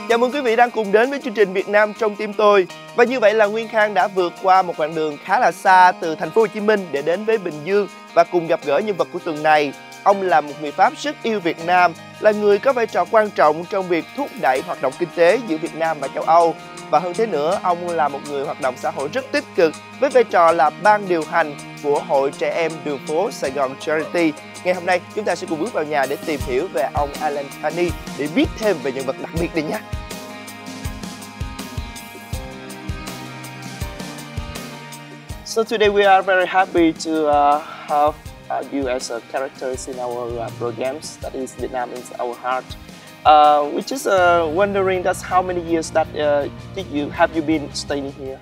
Chào mừng quý vị đang cùng đến với chương trình Việt Nam trong tim tôi. Và như vậy là Nguyên Khang đã vượt qua một đoạn đường khá là xa từ thành phố Hồ Chí Minh để đến với Bình Dương và cùng gặp gỡ nhân vật của tuần này. Ông là một người Pháp rất yêu Việt Nam, là người có vai trò quan trọng trong việc thúc đẩy hoạt động kinh tế giữa Việt Nam và châu Âu. Và hơn thế nữa, ông là một người hoạt động xã hội rất tích cực với vai trò là ban điều hành của Hội Trẻ Em Đường phố Sài Gòn Charity. Ngày hôm nay, chúng ta sẽ cùng bước vào nhà để tìm hiểu về ông Alain Cany để biết thêm về nhân vật đặc biệt này nhé. So today we are very happy to have you as a character in our programs, that is Vietnam in our heart. We just wondering that's how many years that have you been staying here?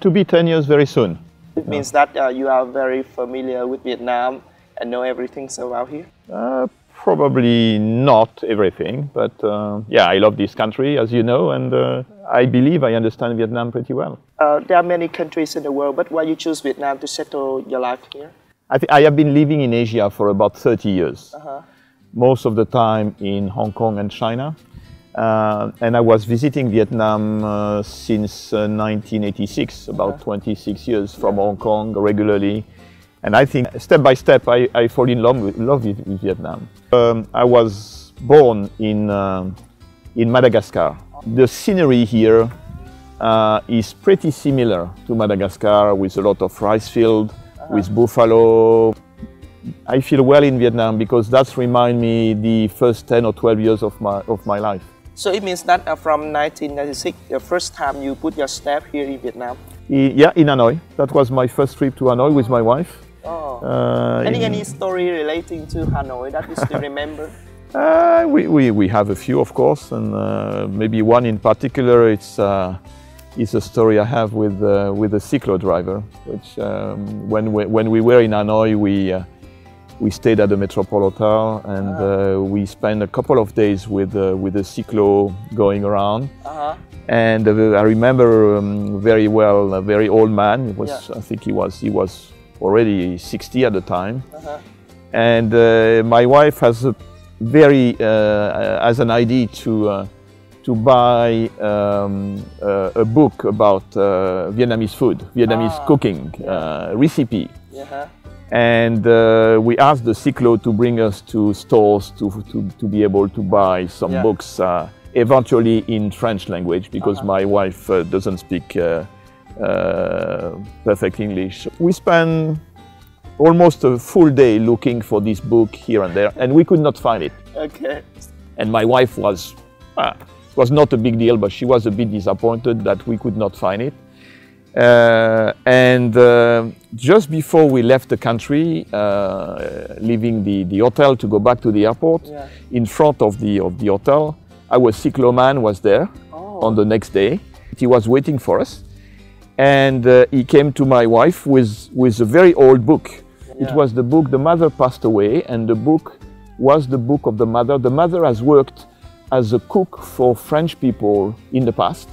To be 10 years very soon. It means that you are very familiar with Vietnam and know everything about here? Probably not everything, but yeah, I love this country, as you know, and I believe I understand Vietnam pretty well. There are many countries in the world, but why you choose Vietnam to settle your life here? I have been living in Asia for about 30 years, most of the time in Hong Kong and China. And I was visiting Vietnam since 1986, about 26 years from Hong Kong regularly. And I think step by step I fall in love with Vietnam. I was born in Madagascar. The scenery here is pretty similar to Madagascar, with a lot of rice field, with buffalo. I feel well in Vietnam because that's remind me the first 10 or 12 years of my life. So it means that from 1996, the first time you put your step here in Vietnam? Yeah, in Hanoi. That was my first trip to Hanoi with my wife. Oh. Any story relating to Hanoi that you still remember? We have a few, of course, and maybe one in particular. It's a story I have with a cyclo driver. Which when we were in Hanoi, we stayed at the Metropole Hotel, and we spent a couple of days with the cyclo going around. And I remember very well a very old man. I think he was already 60 at the time. And my wife has has an idea to buy a book about Vietnamese food, Vietnamese cooking recipe. And we asked the cyclo to bring us to stores to be able to buy some books, eventually in French language, because my wife doesn't speak perfect English. We spent almost a full day looking for this book here and there, and we could not find it. Okay. And my wife was not a big deal, but she was a bit disappointed that we could not find it. And just before we left the country, leaving the hotel to go back to the airport, in front of the hotel, our cycloman was there on the next day. He was waiting for us, and he came to my wife with a very old book. It was the book. The mother passed away, and the book was the book of the mother. The mother has worked as a cook for French people in the past.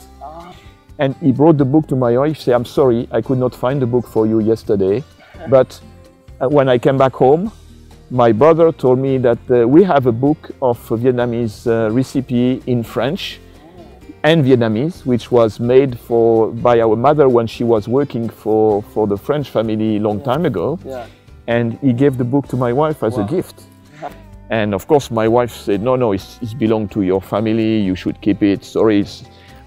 And he brought the book to my wife, said, "I'm sorry, I could not find the book for you yesterday. But when I came back home, my brother told me that we have a book of Vietnamese recipe in French and Vietnamese, which was made by our mother when she was working for the French family a long time ago. And he gave the book to my wife as a gift. And of course, my wife said, no, it's belong to your family, you should keep it. Sorry,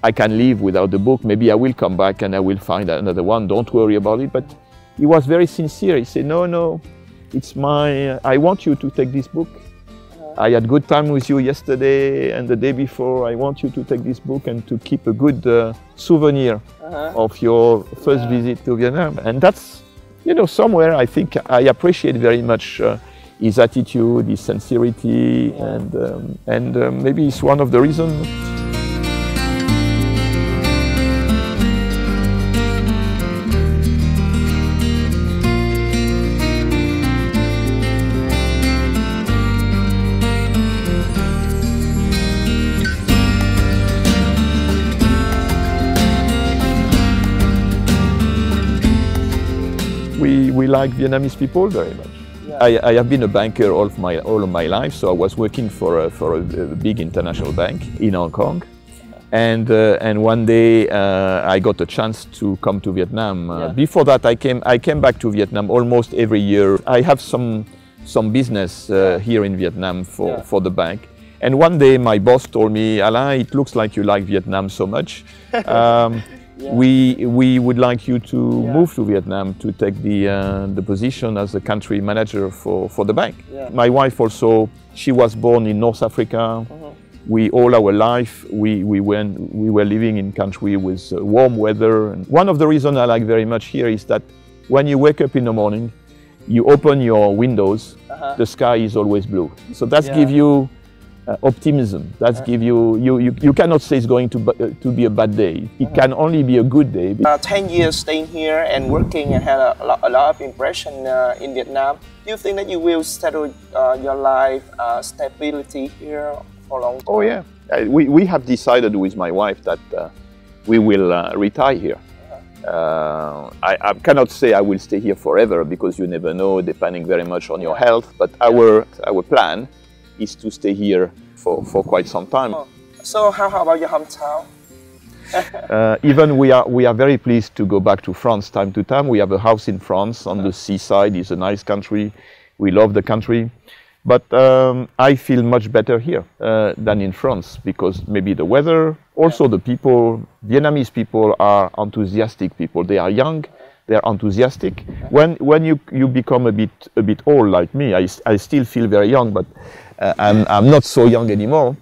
I can leave without the book. Maybe I will come back and I will find another one. Don't worry about it." But he was very sincere. He said, no, it's I want you to take this book. I had good time with you yesterday and the day before. I want you to take this book and to keep a good souvenir of your first visit to Vietnam. And that's, somewhere I think I appreciate very much his attitude, his sincerity, and maybe it's one of the reasons. We like Vietnamese people very much. I have been a banker all of my life, so I was working for a big international bank in Hong Kong. And one day I got a chance to come to Vietnam. Before that, I came back to Vietnam almost every year. I have some business here in Vietnam for the bank. And one day my boss told me, Alain, it looks like you like Vietnam so much. We would like you to move to Vietnam to take the position as a country manager for the bank. My wife also, she was born in North Africa. We all our life we were living in country with warm weather. And one of the reasons I like very much here is that when you wake up in the morning, you open your windows, the sky is always blue. So that's give you optimism. That's give you cannot say it's going to be a bad day. It can only be a good day. 10 years staying here and working and had a lot of impression in Vietnam. Do you think that you will settle your life stability here for a long time? Oh yeah, we have decided with my wife that we will retire here. I cannot say I will stay here forever because you never know, depending very much on your health. But our plan is to stay here for quite some time. So how about your hometown? Even we are very pleased to go back to France time to time. We have a house in France on the seaside. It's a nice country. We love the country. But I feel much better here than in France because maybe the weather, also the people, Vietnamese people are enthusiastic people. They are young, they are enthusiastic. When you become a bit old like me, I still feel very young, but I'm not so young anymore.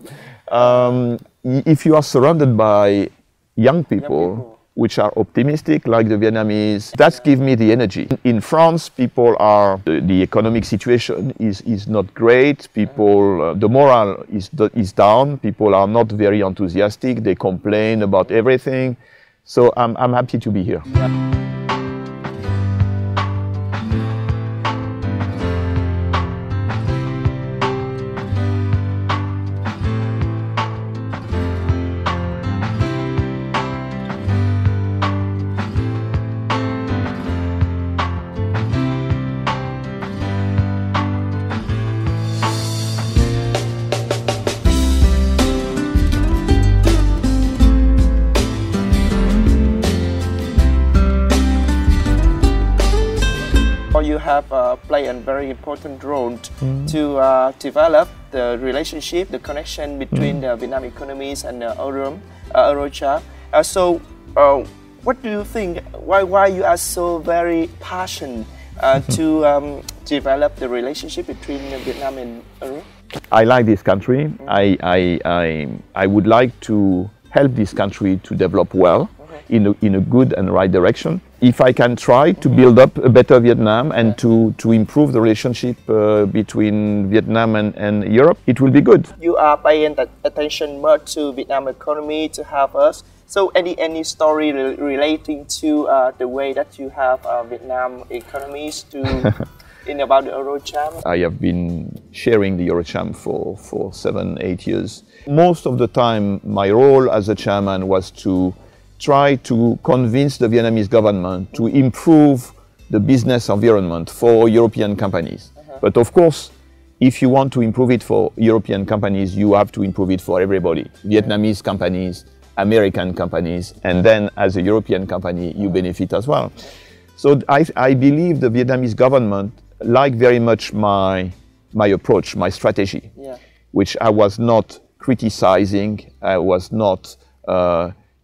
If you are surrounded by young people which are optimistic like the Vietnamese, that gives me the energy. In France, people are, the economic situation is not great. People, the morale is down. People are not very enthusiastic. They complain about everything. So I'm happy to be here. You have played a very important role to develop the relationship, the connection between the Vietnam economies and the EuroCharm. So, what do you think? Why you are so very passionate to develop the relationship between Vietnam and Euro? I like this country. I would like to help this country to develop well in a good and right direction. If I can try to build up a better Vietnam and to improve the relationship between Vietnam and Europe, it will be good. You are paying attention more to Vietnam economy to help us. So any story relating to the way that you have Vietnam economies to in about the EuroCharm? I have been sharing the EuroCharm for 7-8 years. Most of the time, my role as a chairman was to try to convince the Vietnamese government to improve the business environment for European companies. But of course, if you want to improve it for European companies, you have to improve it for everybody. Vietnamese companies, American companies, and then as a European company, you benefit as well. So I believe the Vietnamese government liked very much my approach, my strategy, which I was not criticizing, I was not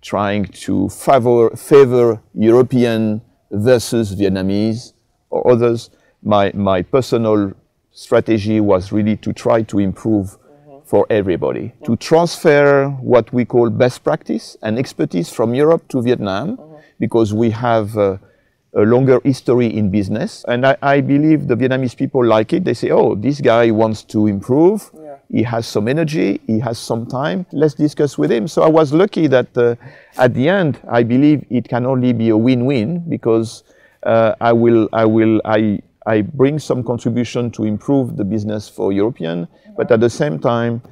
trying to favor European versus Vietnamese or others. My personal strategy was really to try to improve for everybody, to transfer what we call best practice and expertise from Europe to Vietnam, because we have a longer history in business. And I believe the Vietnamese people like it. They say, oh, this guy wants to improve. He has some energy, he has some time, let's discuss with him. So I was lucky that at the end, I believe it can only be a win-win, because I bring some contribution to improve the business for European, but at the same time,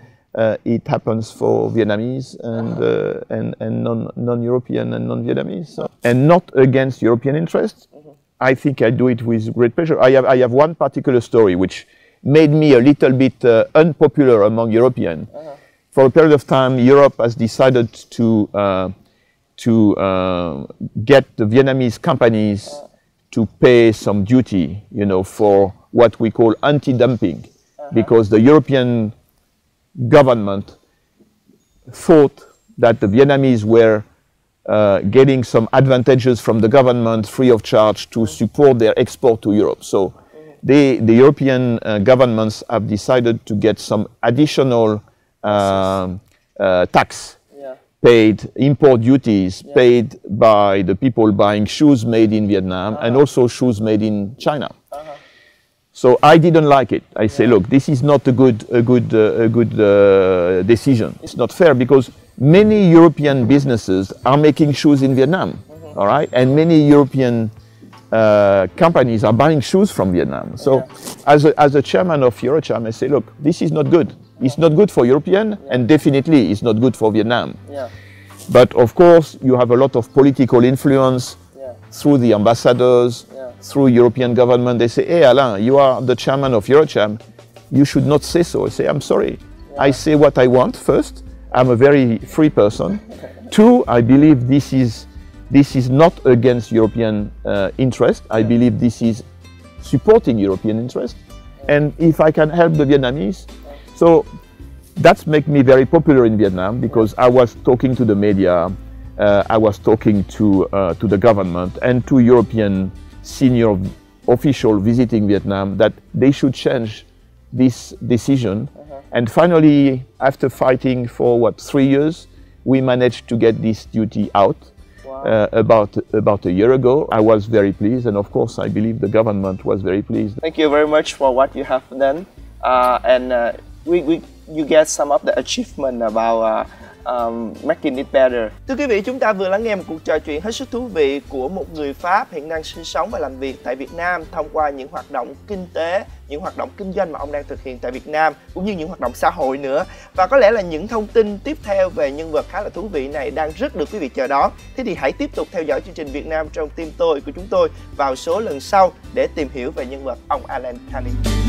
it happens for Vietnamese and non-European and non-Vietnamese. So, and not against European interests. I think I do it with great pleasure. I have one particular story which made me a little bit unpopular among Europeans. for a period of time, Europe has decided to get the Vietnamese companies to pay some duty, you know, for what we call anti-dumping, because the European government thought that the Vietnamese were getting some advantages from the government free of charge to support their export to Europe. So the European governments have decided to get some additional tax paid, import duties paid by the people buying shoes made in Vietnam and also shoes made in China. So I didn't like it. I say, look, this is not a good decision. It's not fair because many European businesses are making shoes in Vietnam, all right? And many European companies are buying shoes from Vietnam. So as a chairman of EuroCharm, I say, look, this is not good. It's not good for European and definitely it's not good for Vietnam. But of course, you have a lot of political influence through the ambassadors, through European government. They say, hey, Alain, you are the chairman of EuroCharm. You should not say so. I say, I'm sorry. I say what I want first. I'm a very free person. Two, I believe this is not against European interest. I believe this is supporting European interest. And if I can help the Vietnamese, so that's make me very popular in Vietnam because I was talking to the media, I was talking to the government and to European senior official visiting Vietnam that they should change this decision. And finally, after fighting for 3 years, we managed to get this duty out. About a year ago. I was very pleased, and of course, I believe the government was very pleased. Thank you very much for what you have done, you get some of the achievement about making it better. Thưa quý vị, chúng ta vừa lắng nghe một cuộc trò chuyện hết sức thú vị của một người Pháp hiện đang sinh sống và làm việc tại Việt Nam thông qua những hoạt động kinh tế, những hoạt động kinh doanh mà ông đang thực hiện tại Việt Nam, cũng như những hoạt động xã hội nữa. Và có lẽ là những thông tin tiếp theo về nhân vật khá là thú vị này đang rất được quý vị chờ đón. Thế thì hãy tiếp tục theo dõi chương trình Việt Nam trong tim tôi của chúng tôi vào số lần sau để tìm hiểu về nhân vật ông Alain Cany.